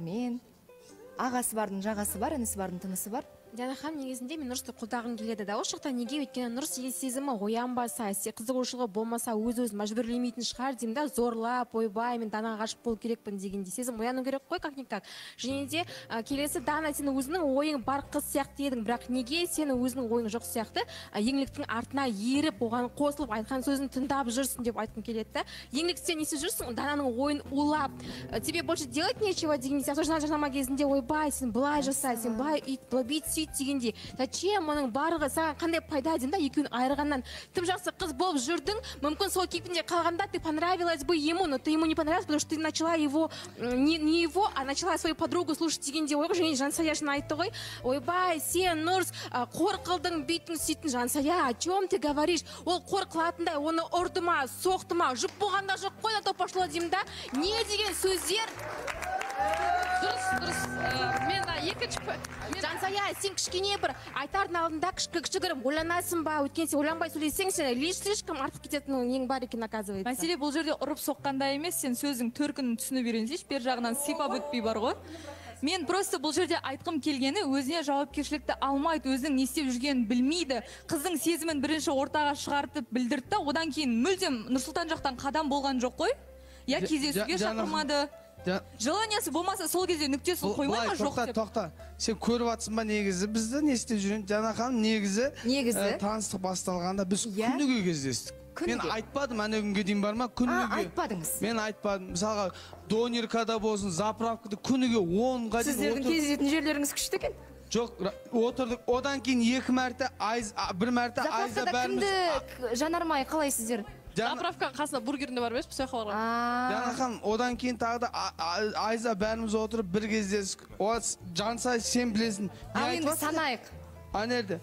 сабырмен, ағасы бардың жағасы бар, інісі бардың тынысы бар. Диана ханым, негізінде мен Нұрысты қолдағым келеді. Осы жақта неге? Өйткені Нұрыс сезімі оянбаса, қызығушылығы болмаса, өз-өзін мәжбүрлемейтін шығар деймін да, зорлап, ойбай, мен Данаға ғашық болу керекпін дегенде сезім ояну керек қой, как-никак. Және де келесі Дана, сен өзінің ойың бар қыз сияқты едің, бірақ неге сен өзінің ойың жоқ сияқты еңліктің артына еріп, оған қосылып, айтқан сөзін тыңдап жүрсің деп айтқым келеді. Еңлік, сен несі жүрсің? Дананың ойын улап, тебе больше делать нечего дегенде, жарнама кезінде ойбай, сен былай жаса, сен былай ит, былай сөйт дегенде, зачем оның барлығы саған қандай пайда деймін да, екеуін айырғаннан. Тым жақсы қыз болып жүрдің, мүмкін сол кейпінде қалғанда ты понравилась бы ему, но ты ему не понравилась, потому что ты начала его, не его, а начала свою подругу слушать дегенде, ойға және Жансаяшын айтты ғой, ойбай, сен Нұрс қор қылдың, бейтін сөйтін. Жансая, о чем ты говоришь? Ол қор қылатындай, оны ұрды ма, соқты ма, жұп болғанда жоқ қой, то пошло деймін да, не деген сөздер? Дұрыс. Мен екінші... Жансая, сен кішкене бір айтардың алдында кішігірім ойланасың ба? Өткен сен ойланбай сөйлесең, сен слишком артық кететін ең бар екен, оказывается. Мәселе бұл жерде ұрып соққанда емес, сен сөздің төркінін түсініп үйренсейші, бер жағынан сипап өтпей бар ғой. Мен просто бұл жерде айтқым келгені, өзіне жауапкершілікті алмайды, өзінің не істеп жүргенін білмейді. Қыздың сезімін бірінші ортаға шығартып білдірді, одан кейін мүлдем Нұрсұлтан жақтан қадам болған жоқ қой. Я кездесуге шақырмады. Желаниясы болмаса сол кезде нүктесін қоймай ма жоқ деп. Тоқта, сен көріп атсың ба негізі бізді не істеп жүрген? Диана ханым, негізі таныстық басталғанда біз күніге кездестік. Мен айтпадым, әне күнге дейін бар ма? Күніге. Айтпадыңыз. Мен айтпадым. Мысалға, донеркада болсын, заправкада күніге 10-ға дейін. Сіздердің кездесетін жерлеріңіз күшті екен? Жоқ, отырдық. Одан кейін 2 мәрте, бір мәрте Айза бәріміз... Кімді жанармай қалай сіздер? Заправка қасында бургерінде бар емес, бұл жаққа барған. Диана ханым, одан кейін тағы да Айза бәріміз отырып бір кездесік. Жансай, сен білесің. Ал енді санайық. Анерді?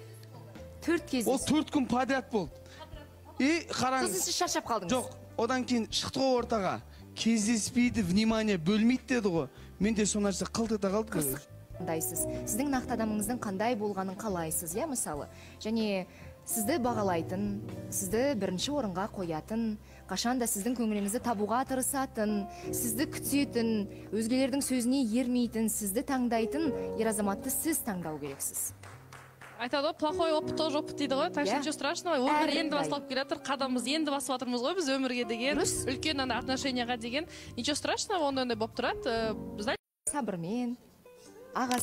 4 кездесік. Ол 4 күн подряд болды. И қараңыз. Сосын сіз шаршап қалдыңыз. Жоқ, одан кейін шықты ғой ортаға. Кездеспейді, внимание бөлмейді деді ғой. Мен де соны нәрсе қылт ете қалдым. Қандайсыз? Сіздің нақты адамыңыздың қандай болғанын қалайсыз, иә, мысалы? Және сізді бағалайтын, сізді бірінші орынға қоятын, қашанда сіздің көңіліңізді табуға тырысатын, сізді күтетін, өзгелердің сөзіне ермейтін, сізді таңдайтын ер азаматты сіз таңдау керексіз. Айтады ғой, плохой опыт тоже опыт дейді ғой, так что ничего страшного, өмір енді басталып келе жатыр, қадамымыз енді басып жатырмыз ғой біз өмірге деген, үлкен отношенияға деген, ничего страшного, ондай болып тұрады. Сабырмен, ағасы